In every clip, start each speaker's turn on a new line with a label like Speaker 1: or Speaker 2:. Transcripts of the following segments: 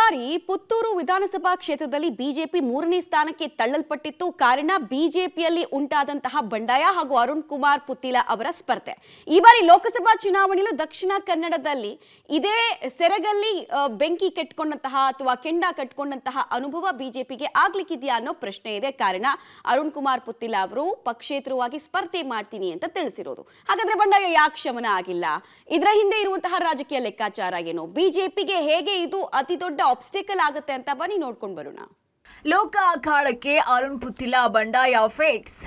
Speaker 1: ಬಾರಿ ಪುತ್ತೂರು ವಿಧಾನಸಭಾ ಕ್ಷೇತ್ರದಲ್ಲಿ ಬಿಜೆಪಿ 3ನೇ ಸ್ಥಾನಕ್ಕೆ ತಳ್ಳಲ್ಪಟ್ಟಿತ್ತು. ಕಾರಣ ಬಿಜೆಪಿಯಲ್ಲಿ ಉಂಟಾದಂತಹ ಬಂಡಾಯ ಹಾಗೂ ಅರುಣ್ ಕುಮಾರ್ ಪುತ್ತಿಲ ಅವರ ಸ್ಪರ್ಧೆ. ಈ ಬಾರಿ ಲೋಕಸಭಾ ಚುನಾವಣೆಯಲ್ಲೂ ದಕ್ಷಿಣ ಕನ್ನಡದಲ್ಲಿ ಇದೇ ಸೆರಗಲ್ಲಿ ಬೆಂಕಿ ಕೆಟ್ಕೊಂಡಂತಹ ಅಥವಾ ಕೆಂಡ ಕಟ್ಕೊಂಡಂತಹ ಅನುಭವ ಬಿಜೆಪಿಗೆ ಆಗ್ಲಿಕ್ಕಿದೆಯಾ ಅನ್ನೋ ಪ್ರಶ್ನೆ ಇದೆ. ಕಾರಣ ಅರುಣ್ ಕುಮಾರ್ ಪುತ್ತಿಲ ಅವರು ಪಕ್ಷೇತರವಾಗಿ ಸ್ಪರ್ಧೆ ಮಾಡ್ತೀನಿ ಅಂತ ತಿಳಿಸಿರೋದು. ಹಾಗಾದ್ರೆ ಬಂಡಾಯ ಯಾಕೆ ಶಮನ ಆಗಿಲ್ಲ? ಇದರ ಹಿಂದೆ ಇರುವಂತಹ ರಾಜಕೀಯ ಲೆಕ್ಕಾಚಾರ ಏನು? ಬಿಜೆಪಿಗೆ ಹೇಗೆ ಇದು ಅತಿ ದೊಡ್ಡ ಆಬ್ಸ್ಟಿಕಲ್ ಆಗುತ್ತೆ ಅಂತ ಬನ್ನಿ ನೋಡ್ಕೊಂಡು ಬರೋಣ.
Speaker 2: ಲೋಕ ಅಖಾಡಕ್ಕೆ ಅರುಣ್ ಪುತ್ತಿಲ ಬಂಡಾಯ ಫಿಕ್ಸ್.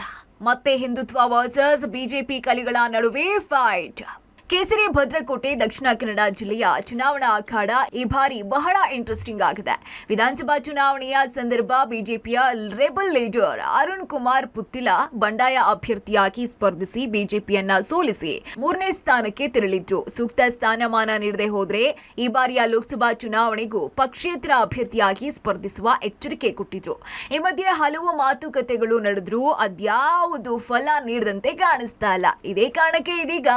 Speaker 2: ಮತ್ತೆ ಹಿಂದುತ್ವ ವರ್ಸಸ್ ಬಿಜೆಪಿ ಕಲಿಗಳ ನಡುವೆ ಫೈಟ್. ಕೇಸರಿ ಭದ್ರಕೋಟೆ ದಕ್ಷಿಣ ಕನ್ನಡ ಜಿಲ್ಲೆಯ ಚುನಾವಣಾ ಅಖಾಡ ಈ ಬಾರಿ ಬಹಳ ಇಂಟ್ರೆಸ್ಟಿಂಗ್ ಆಗಿದೆ. ವಿಧಾನಸಭಾ ಚುನಾವಣೆಯ ಸಂದರ್ಭ ಬಿಜೆಪಿಯ ರೆಬಲ್ ಲೀಡರ್ ಅರುಣ್ ಕುಮಾರ್ ಪುತ್ತಿಲ ಬಂಡಾಯ ಅಭ್ಯರ್ಥಿಯಾಗಿ ಸ್ಪರ್ಧಿಸಿ ಬಿಜೆಪಿಯನ್ನ ಸೋಲಿಸಿ 3ನೇ ಸ್ಥಾನಕ್ಕೆ ತೆರಳಿದ್ರು. ಸೂಕ್ತ ಸ್ಥಾನಮಾನ ನೀಡದೆ ಹೋದ್ರೆ ಈ ಬಾರಿಯ ಲೋಕಸಭಾ ಚುನಾವಣೆಗೂ ಪಕ್ಷೇತರ ಅಭ್ಯರ್ಥಿಯಾಗಿ ಸ್ಪರ್ಧಿಸುವ ಎಚ್ಚರಿಕೆ ಕೊಟ್ಟಿದ್ರು. ಈ ಮಧ್ಯೆ ಹಲವು ಮಾತುಕತೆಗಳು ನಡೆದ್ರು. ಅದ್ಯಾವುದು ಫಲ ನೀಡದಂತೆ ಕಾಣಿಸ್ತಾ ಇಲ್ಲ. ಇದೇ ಕಾರಣಕ್ಕೆ ಇದೀಗ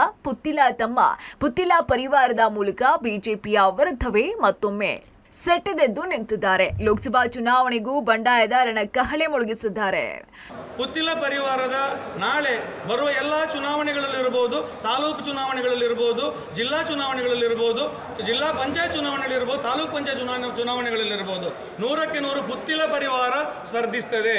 Speaker 2: ಪುತ್ತಿಲ ಪರಿವಾರದ ಮೂಲಕ ಬಿಜೆಪಿಯ ವಿರುದ್ಧವೇ ಮತ್ತೊಮ್ಮೆ ಸೆಟೆದೆದ್ದು ನಿಂತಿದ್ದಾರೆ. ಲೋಕಸಭಾ ಚುನಾವಣೆಗೂ ಬಂಡಾಯದ ರಣಕಹಳೆ ಮೊಳಗಿಸಿದ್ದಾರೆ.
Speaker 3: ಪುತ್ತಿಲ ಪರಿವಾರದ ನಾಳೆ ಬರುವ ಎಲ್ಲ ಚುನಾವಣೆಗಳಲ್ಲಿರಬಹುದು, ತಾಲೂಕು ಚುನಾವಣೆಗಳಲ್ಲಿರಬಹುದು, ಜಿಲ್ಲಾ ಚುನಾವಣೆಗಳಲ್ಲಿರಬಹುದು, ಜಿಲ್ಲಾ ಪಂಚಾಯತ್ ಚುನಾವಣೆಗಳಿರಬಹುದು, ತಾಲೂಕು ಪಂಚಾಯತ್ ಚುನಾವಣೆಗಳಲ್ಲಿರಬಹುದು 100ಕ್ಕೆ 100 ಪುತ್ತಿಲ ಪರಿವಾರ ಸ್ಪರ್ಧಿಸುತ್ತದೆ.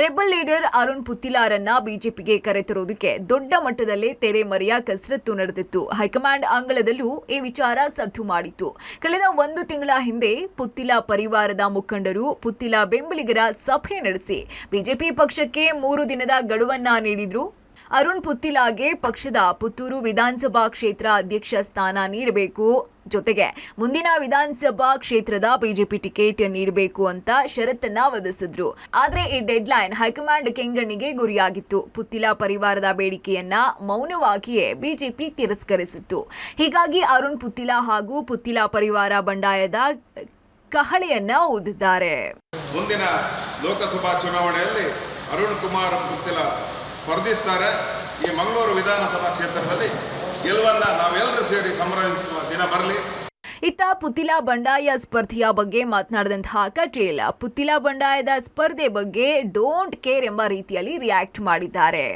Speaker 2: ರೆಬಲ್ ಲೀಡರ್ ಅರುಣ್ ಪುತ್ತಿಲಾರನ್ನ ಬಿಜೆಪಿಗೆ ಕರೆತರುವುದಕ್ಕೆ ದೊಡ್ಡ ಮಟ್ಟದಲ್ಲಿ ತೆರೆಮರೆಯ ಕಸರತ್ತು ನಡೆದಿತ್ತು. ಹೈಕಮಾಂಡ್ ಅಂಗಳದಲ್ಲೂ ಈ ವಿಚಾರ ಸದ್ದು ಮಾಡಿತ್ತು. ಕಳೆದ 1 ತಿಂಗಳ ಹಿಂದೆ ಪುತ್ತಿಲ ಪರಿವಾರದ ಮುಖಂಡರು ಪುತ್ತಿಲ ಬೆಂಬಲಿಗರ ಸಭೆ ನಡೆಸಿ ಬಿಜೆಪಿ ಪಕ್ಷಕ್ಕೆ 3 ದಿನದ ಗಡುವನ್ನ ನೀಡಿದ್ರು. ಅರುಣ್ ಪುತ್ತಿಲಾಗೆ ಪಕ್ಷದ ಪುತ್ತೂರು ವಿಧಾನಸಭಾ ಕ್ಷೇತ್ರ ಅಧ್ಯಕ್ಷ ಸ್ಥಾನ ನೀಡಬೇಕು, ಜೊತೆಗೆ ಮುಂದಿನ ವಿಧಾನಸಭಾ ಕ್ಷೇತ್ರದ ಬಿಜೆಪಿ ಟಿಕೆಟ್ ನೀಡಬೇಕು ಅಂತ ಷರತ್ತನ್ನ ವಿಧಿಸಿದ್ರು. ಆದ್ರೆ ಈ ಡೆಡ್ಲೈನ್ ಹೈಕಮಾಂಡ್ ಕೆಂಗಣ್ಣಿಗೆ ಗುರಿಯಾಗಿತ್ತು. ಪುತ್ತಿಲ ಪರಿವಾರದ ಬೇಡಿಕೆಯನ್ನ ಮೌನವಾಗಿಯೇ ಬಿಜೆಪಿ ತಿರಸ್ಕರಿಸಿತ್ತು. ಹೀಗಾಗಿ ಅರುಣ್ ಪುತ್ತಿಲ ಹಾಗೂ ಪುತ್ತಿಲ ಪರಿವಾರ ಬಂಡಾಯದ ಕಹಳೆಯನ್ನ ಊದಿದ್ದಾರೆ.
Speaker 4: ಮುಂದಿನ ಲೋಕಸಭಾ ಚುನಾವಣೆಯಲ್ಲಿ ಅರುಣ್ ಕುಮಾರ್ ಪುತ್ತಿಲ ಸ್ಪರ್ಧಿಸ್ತಾರೆ. ಈ ಮಂಗಳೂರು ವಿಧಾನಸಭಾ ಕ್ಷೇತ್ರದಲ್ಲಿ ಗೆಲುವನ್ನ ನಾವೆಲ್ಲರೂ ಸೇರಿ ಸಂಭ್ರಮಿಸುವ ದಿನ ಬರಲಿ.
Speaker 2: ಇತ್ತ ಪುತ್ತಿಲ ಬಂಡಾಯ ಸ್ಪರ್ಧೆಯ ಬಗ್ಗೆ ಮಾತನಾಡಿದಂತಹ ಕಟೀಲ್ ಪುತ್ತಿಲ ಬಂಡಾಯದ ಸ್ಪರ್ಧೆ ಬಗ್ಗೆ ಡೋಂಟ್ ಕೇರ್ ಎಂಬ ರೀತಿಯಲ್ಲಿ ರಿಯಾಕ್ಟ್ ಮಾಡಿದ್ದಾರೆ.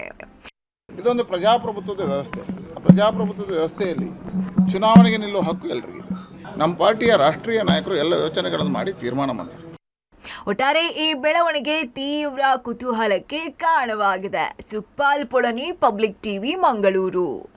Speaker 5: ಇದೊಂದು ಪ್ರಜಾಪ್ರಭುತ್ವದ ವ್ಯವಸ್ಥೆ. ಪ್ರಜಾಪ್ರಭುತ್ವದ ವ್ಯವಸ್ಥೆಯಲ್ಲಿ ಚುನಾವಣೆಗೆ ನಿಲ್ಲುವ ಹಕ್ಕು ಎಲ್ಲರಿಗಿದೆ. ನಮ್ಮ ಪಾರ್ಟಿಯ ರಾಷ್ಟ್ರೀಯ ನಾಯಕರು ಎಲ್ಲ ಯೋಚನೆಗಳನ್ನು ಮಾಡಿ ತೀರ್ಮಾನ ಮಾಡ್ತಾರೆ.
Speaker 2: ಒಟ್ಟಾರೆ ಈ ಬೆಳವಣಿಗೆ ತೀವ್ರ ಕುತೂಹಲಕ್ಕೆ ಕಾರಣವಾಗಿದೆ. Sukpal Polani, public TV, Mangaluru.